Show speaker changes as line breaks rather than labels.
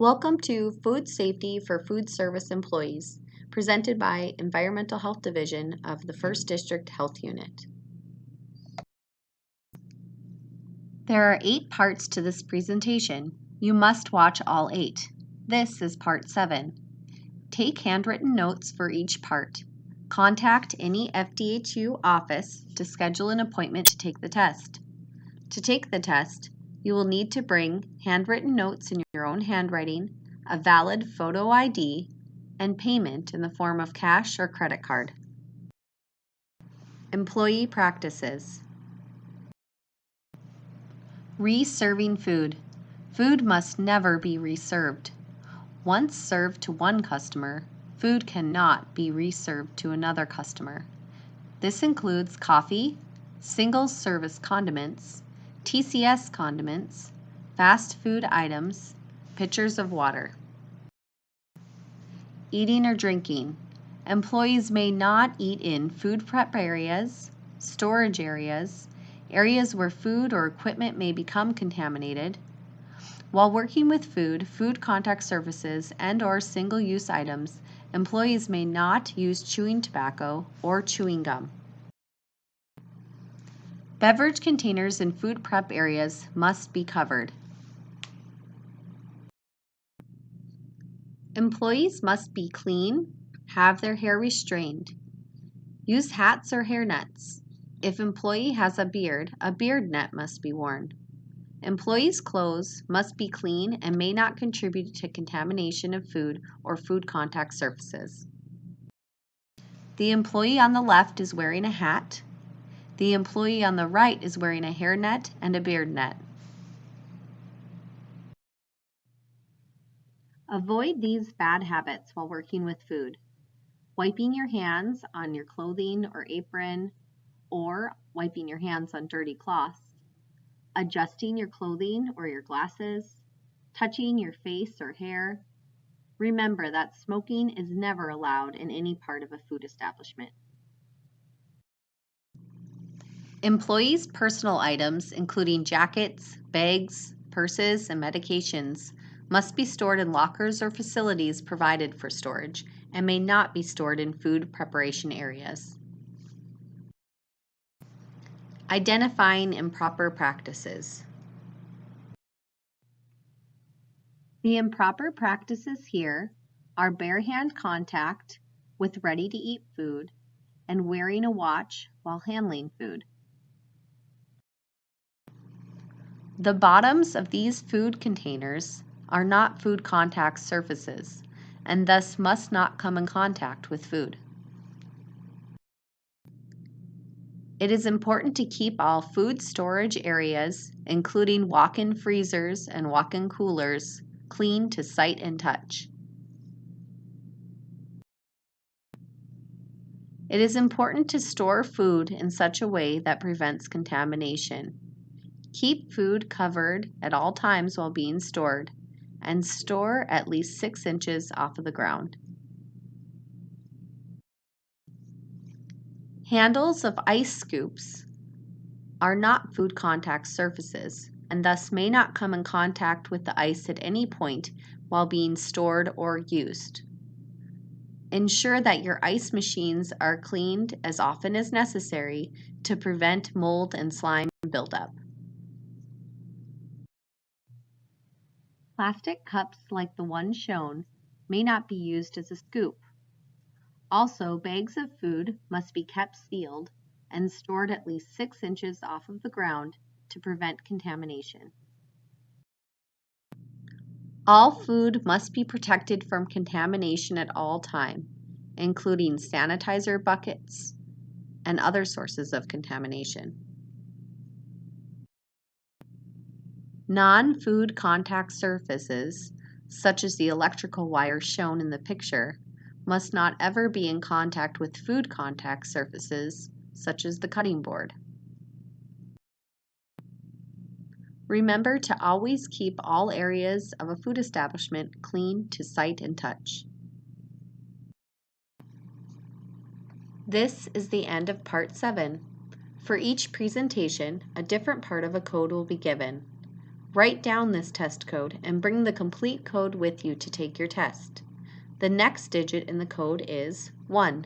Welcome to Food Safety for Food Service Employees, presented by Environmental Health Division of the 1st District Health Unit. There are 8 parts to this presentation. You must watch all 8. This is Part 7. Take handwritten notes for each part. Contact any FDHU office to schedule an appointment to take the test. To take the test, you will need to bring handwritten notes in your own handwriting, a valid photo ID, and payment in the form of cash or credit card. Employee practices. Reserving food. Food must never be reserved. Once served to one customer, food cannot be reserved to another customer. This includes coffee, single-service condiments, TCS condiments, fast food items, pitchers of water. Eating or drinking. Employees may not eat in food prep areas, storage areas, areas where food or equipment may become contaminated. While working with food contact surfaces, and/or single-use items, employees may not use chewing tobacco or chewing gum. Beverage containers in food prep areas must be covered. Employees must be clean, have their hair restrained. Use hats or hair nets. If employee has a beard net must be worn. Employees' clothes must be clean and may not contribute to contamination of food or food contact surfaces. The employee on the left is wearing a hat. The employee on the right is wearing a hair net and a beard net. Avoid these bad habits while working with food. Wiping your hands on your clothing or apron, or wiping your hands on dirty cloths. Adjusting your clothing or your glasses. Touching your face or hair. Remember that smoking is never allowed in any part of a food establishment. Employees' personal items, including jackets, bags, purses, and medications, must be stored in lockers or facilities provided for storage and may not be stored in food preparation areas. Identifying improper practices. The improper practices here are bare hand contact with ready-to-eat food and wearing a watch while handling food. The bottoms of these food containers are not food contact surfaces and thus must not come in contact with food. It is important to keep all food storage areas, including walk-in freezers and walk-in coolers, clean to sight and touch. It is important to store food in such a way that prevents contamination. Keep food covered at all times while being stored, and store at least 6 inches off of the ground. Handles of ice scoops are not food contact surfaces and thus may not come in contact with the ice at any point while being stored or used. Ensure that your ice machines are cleaned as often as necessary to prevent mold and slime buildup. Plastic cups like the one shown may not be used as a scoop. Also, bags of food must be kept sealed and stored at least 6 inches off of the ground to prevent contamination. All food must be protected from contamination at all time, including sanitizer buckets and other sources of contamination. Non-food contact surfaces, such as the electrical wire shown in the picture, must not ever be in contact with food contact surfaces, such as the cutting board. Remember to always keep all areas of a food establishment clean to sight and touch. This is the end of Part 7. For each presentation, a different part of a code will be given. Write down this test code and bring the complete code with you to take your test. The next digit in the code is 1.